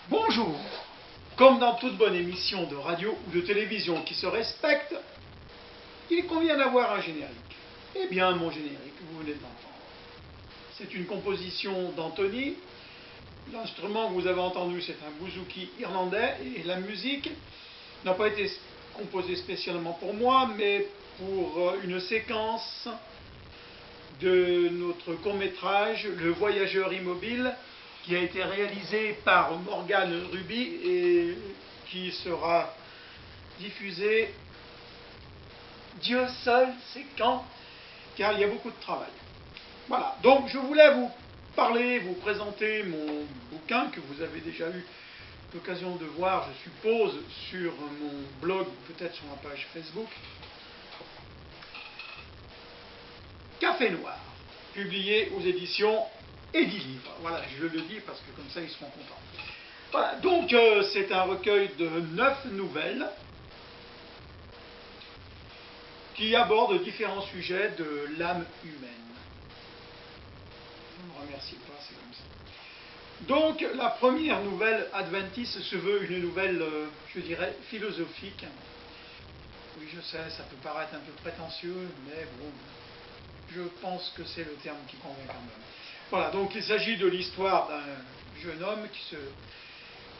Bonjour. Comme dans toute bonne émission de radio ou de télévision qui se respecte, il convient d'avoir un générique. Eh bien, mon générique, vous venez de l'entendre. C'est une composition d'Anthony. L'instrument que vous avez entendu, c'est un bouzouki irlandais. Et la musique n'a pas été composée spécialement pour moi, mais pour une séquence de notre court-métrage Le Voyageur Immobile, qui a été réalisé par Morgane Ruby et qui sera diffusé, Dieu seul sait quand, car il y a beaucoup de travail. Voilà, donc je voulais vous parler, vous présenter mon bouquin que vous avez déjà eu l'occasion de voir, je suppose, sur mon blog, peut-être sur ma page Facebook. Café Noir, publié aux éditions Édilivre. Voilà, je le dis parce que comme ça ils seront contents. Voilà, donc c'est un recueil de 9 nouvelles qui abordent différents sujets de l'âme humaine. Je ne me remercie pas, c'est comme ça. Donc la première nouvelle, Adventis, se veut une nouvelle, je dirais, philosophique. Oui, je sais, ça peut paraître un peu prétentieux, mais bon, je pense que c'est le terme qui convient quand même. Voilà, donc il s'agit de l'histoire d'un jeune homme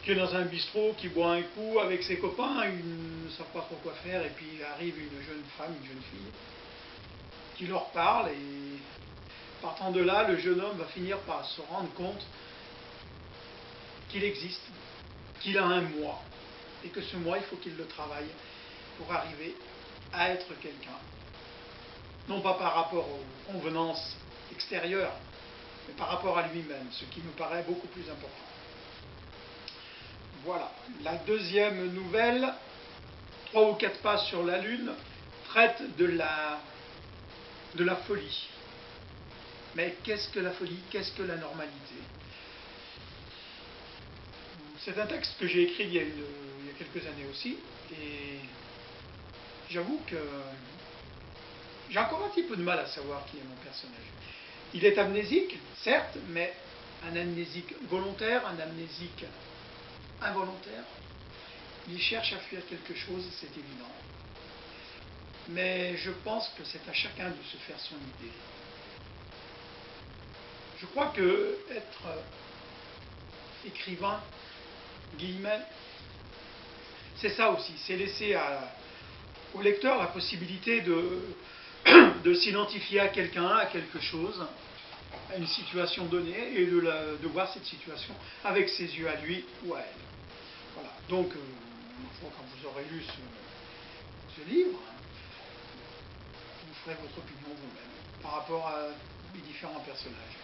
qui est dans un bistrot, qui boit un coup avec ses copains, ils ne savent pas trop quoi faire, et puis arrive une jeune femme, une jeune fille, qui leur parle, et partant de là, le jeune homme va finir par se rendre compte qu'il existe, qu'il a un moi, et que ce moi, il faut qu'il le travaille pour arriver à être quelqu'un. Non pas par rapport aux convenances extérieures, mais par rapport à lui-même, ce qui me paraît beaucoup plus important. Voilà. La deuxième nouvelle, 3 ou 4 pas sur la Lune, traite de la folie. Mais qu'est-ce que la folie? Qu'est-ce que la normalité? C'est un texte que j'ai écrit il y a quelques années aussi, et j'avoue que j'ai encore un petit peu de mal à savoir qui est mon personnage. Il est amnésique, certes, mais un amnésique volontaire, un amnésique involontaire. Il cherche à fuir quelque chose, c'est évident. Mais je pense que c'est à chacun de se faire son idée. Je crois que être écrivain, guillemets, c'est ça aussi, c'est laisser au lecteur la possibilité de s'identifier à quelqu'un, à quelque chose, à une situation donnée, et de voir cette situation avec ses yeux à lui ou à elle. Voilà. Donc, quand vous aurez lu ce livre, vous ferez votre opinion vous-même par rapport à les différents personnages.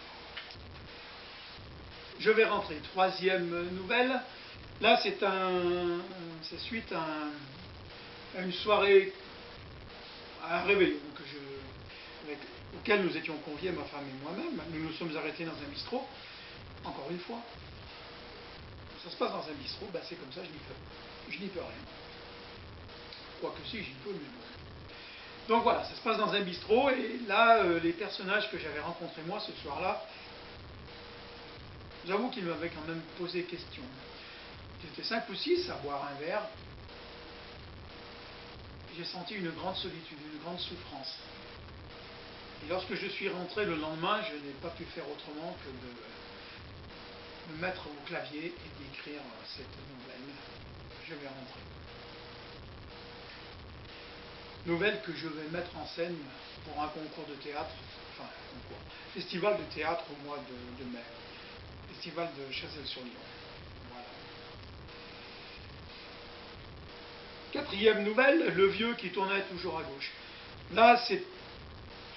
Je vais rentrer. Troisième nouvelle. Là, c'est suite à une soirée, à un réveillon auquel nous étions conviés, ma femme et moi-même. Nous nous sommes arrêtés dans un bistrot, encore une fois. Ça se passe dans un bistrot, ben c'est comme ça, je n'y peux rien. Quoique si, j'y peux, mais bon. Donc voilà, ça se passe dans un bistrot, et là, les personnages que j'avais rencontrés moi ce soir-là, j'avoue qu'ils m'avaient quand même posé question. Ils étaient 5 ou 6 à boire un verre. J'ai senti une grande solitude, une grande souffrance. Et lorsque je suis rentré le lendemain, je n'ai pas pu faire autrement que de me mettre au clavier et d'écrire cette nouvelle. Je vais rentrer. Nouvelle que je vais mettre en scène pour un concours de théâtre, enfin, concours, festival de théâtre au mois de mai. Festival de Chazelles-sur-Lyon. Voilà. Quatrième nouvelle, le vieux qui tournait toujours à gauche. Là, c'est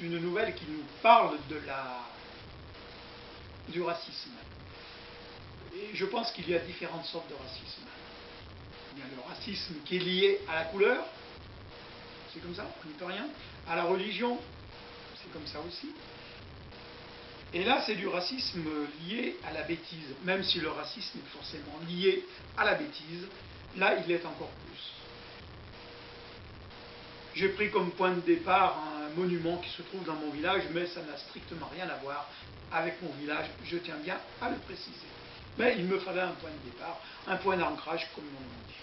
une nouvelle qui nous parle du racisme. Et je pense qu'il y a différentes sortes de racisme. Il y a le racisme qui est lié à la couleur, c'est comme ça, on n'y peut rien. À la religion, c'est comme ça aussi. Et là, c'est du racisme lié à la bêtise, même si le racisme est forcément lié à la bêtise, là, il l'est encore plus. J'ai pris comme point de départ un monument qui se trouve dans mon village, mais ça n'a strictement rien à voir avec mon village, je tiens bien à le préciser. Mais il me fallait un point de départ, un point d'ancrage, comme on dit.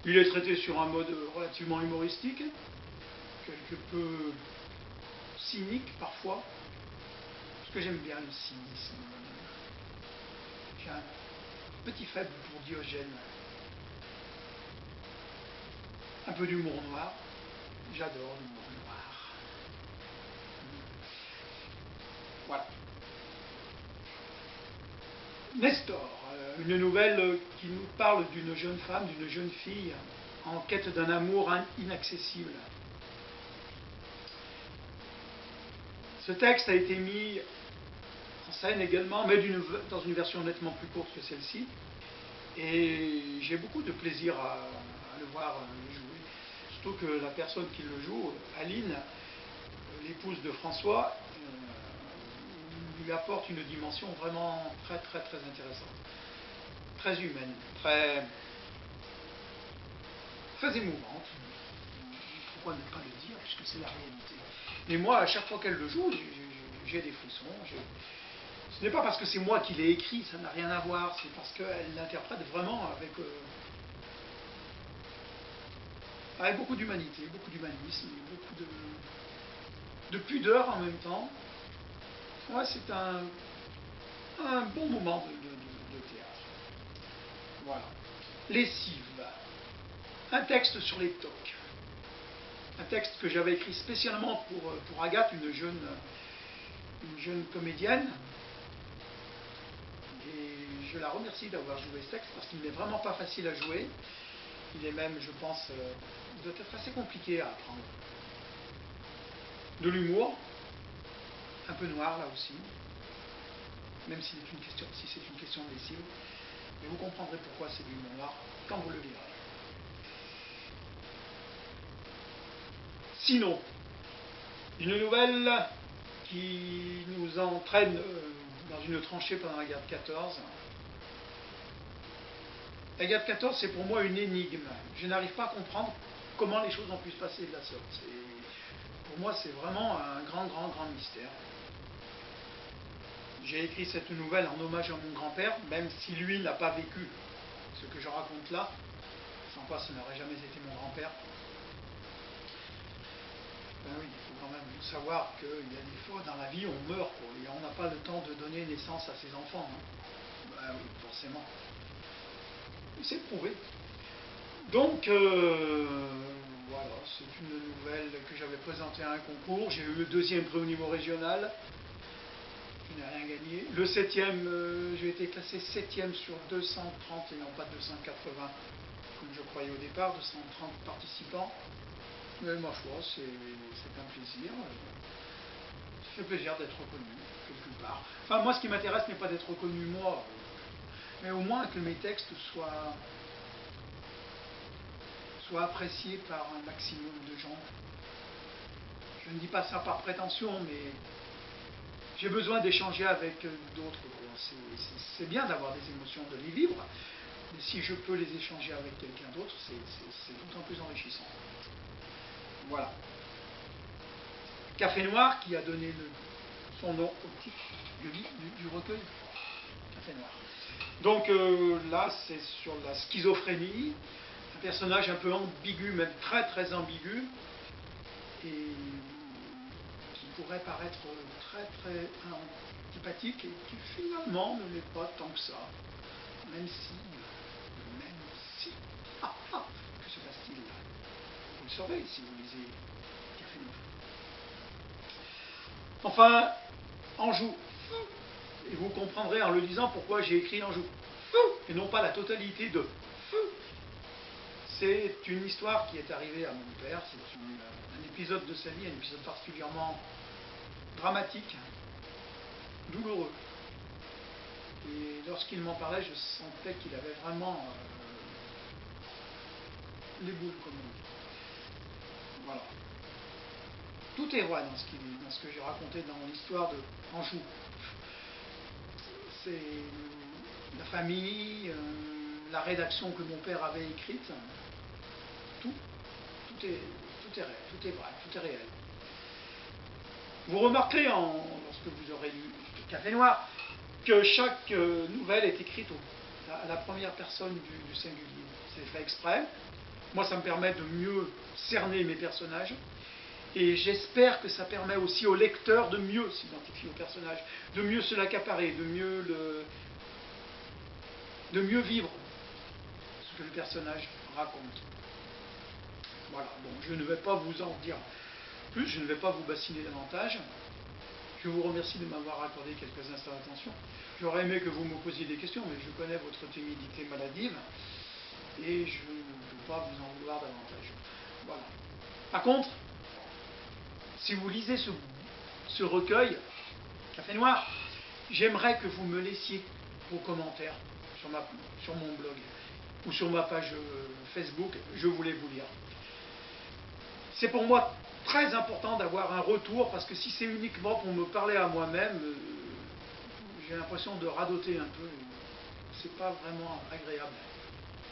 Il est traité sur un mode relativement humoristique, quelque peu cynique parfois, parce que j'aime bien le cynisme. J'ai un petit faible pour Diogène. Un peu d'humour noir, j'adore l'humour noir. Voilà. Nestor, une nouvelle qui nous parle d'une jeune femme, d'une jeune fille en quête d'un amour inaccessible. Ce texte a été mis en scène également, mais dans une version nettement plus courte que celle-ci. Et j'ai beaucoup de plaisir à le voir jouer. Surtout que la personne qui le joue, Aline, l'épouse de François, lui apporte une dimension vraiment très très très intéressante, très humaine, très émouvante. Pourquoi ne pas le dire, puisque c'est la réalité. Mais moi, à chaque fois qu'elle le joue, j'ai des frissons. Ce n'est pas parce que c'est moi qui l'ai écrit, ça n'a rien à voir, c'est parce qu'elle l'interprète vraiment avec beaucoup d'humanité, beaucoup d'humanisme, beaucoup de pudeur en même temps. Ouais, c'est un bon moment de théâtre. Voilà. Lessive. Un texte sur les tocs. Un texte que j'avais écrit spécialement pour Agathe, une jeune comédienne. Et je la remercie d'avoir joué ce texte parce qu'il n'est vraiment pas facile à jouer. Il est même, je pense, il doit être assez compliqué à apprendre. De l'humour, un peu noir là aussi, même si c'est une question de lessive. Mais vous comprendrez pourquoi c'est de l'humour noir quand vous le lirez. Sinon, une nouvelle qui nous entraîne dans une tranchée pendant la guerre de 14. La guerre de 14, c'est pour moi une énigme. Je n'arrive pas à comprendre comment les choses ont pu se passer de la sorte. Pour moi, c'est vraiment un grand, grand, grand mystère. J'ai écrit cette nouvelle en hommage à mon grand-père, même si lui n'a pas vécu ce que je raconte là, sans quoi ce n'aurait jamais été mon grand-père. Ben oui, il faut quand même savoir qu'il y a des fois dans la vie, on meurt, quoi, et on n'a pas le temps de donner naissance à ses enfants. Hein. Ben oui, forcément. C'est prouvé. Donc, voilà, c'est une nouvelle que j'avais présentée à un concours. J'ai eu le 2e prix au niveau régional. Je n'ai rien gagné. Le 7e, j'ai été classé 7e sur 230 et non pas 280, comme je croyais au départ, 230 participants. Mais ma foi, c'est un plaisir. Ça fait plaisir d'être reconnu, quelque part. Enfin, moi, ce qui m'intéresse n'est pas d'être reconnu, moi, mais au moins que mes textes soient appréciés par un maximum de gens. Je ne dis pas ça par prétention, mais j'ai besoin d'échanger avec d'autres. C'est bien d'avoir des émotions, de les vivre, mais si je peux les échanger avec quelqu'un d'autre, c'est d'autant plus enrichissant. Voilà. Café Noir, qui a donné son nom au titre du recueil. Café Noir. Donc là, c'est sur la schizophrénie, un personnage un peu ambigu, même très très ambigu, et qui pourrait paraître très très antipathique, et qui finalement ne l'est pas tant que ça, même si, que se passe-t-il? Vous le saurez si vous lisez Café Noir. Enfin, Anjou. Et vous comprendrez en le lisant pourquoi j'ai écrit Anjou. Et non pas la totalité de. C'est une histoire qui est arrivée à mon père. C'est un épisode de sa vie, un épisode particulièrement dramatique, douloureux. Et lorsqu'il m'en parlait, je sentais qu'il avait vraiment les boules, comme on dit. Voilà. Tout est vrai dans ce que j'ai raconté dans l'histoire de Anjou. C'est la famille, la rédaction que mon père avait écrite, tout est réel, tout est vrai, tout est réel. Vous remarquerez, lorsque vous aurez lu Café Noir, que chaque nouvelle est écrite à la première personne du singulier. C'est fait exprès. Moi, ça me permet de mieux cerner mes personnages. Et j'espère que ça permet aussi au lecteur de mieux s'identifier au personnage, de mieux se l'accaparer, de mieux vivre ce que le personnage raconte. Voilà, bon, je ne vais pas vous en dire plus, je ne vais pas vous bassiner davantage. Je vous remercie de m'avoir accordé quelques instants d'attention. J'aurais aimé que vous me posiez des questions, mais je connais votre timidité maladive et je ne peux pas vous en vouloir davantage. Voilà. Par contre, si vous lisez ce recueil, Café Noir, j'aimerais que vous me laissiez vos commentaires sur mon blog ou sur ma page Facebook. Je voulais vous lire. C'est pour moi très important d'avoir un retour, parce que si c'est uniquement pour me parler à moi-même, j'ai l'impression de radoter un peu. C'est pas vraiment agréable.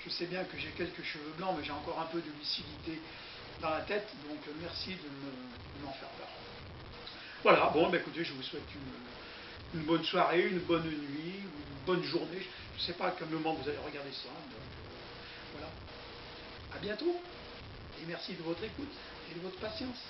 Je sais bien que j'ai quelques cheveux blancs, mais j'ai encore un peu de lucidité dans la tête, donc merci de m'en faire part. Voilà, bon, bah écoutez, je vous souhaite une bonne soirée, une bonne nuit, une bonne journée. Je ne sais pas à quel moment vous allez regarder ça. Donc, voilà. À bientôt. Et merci de votre écoute et de votre patience.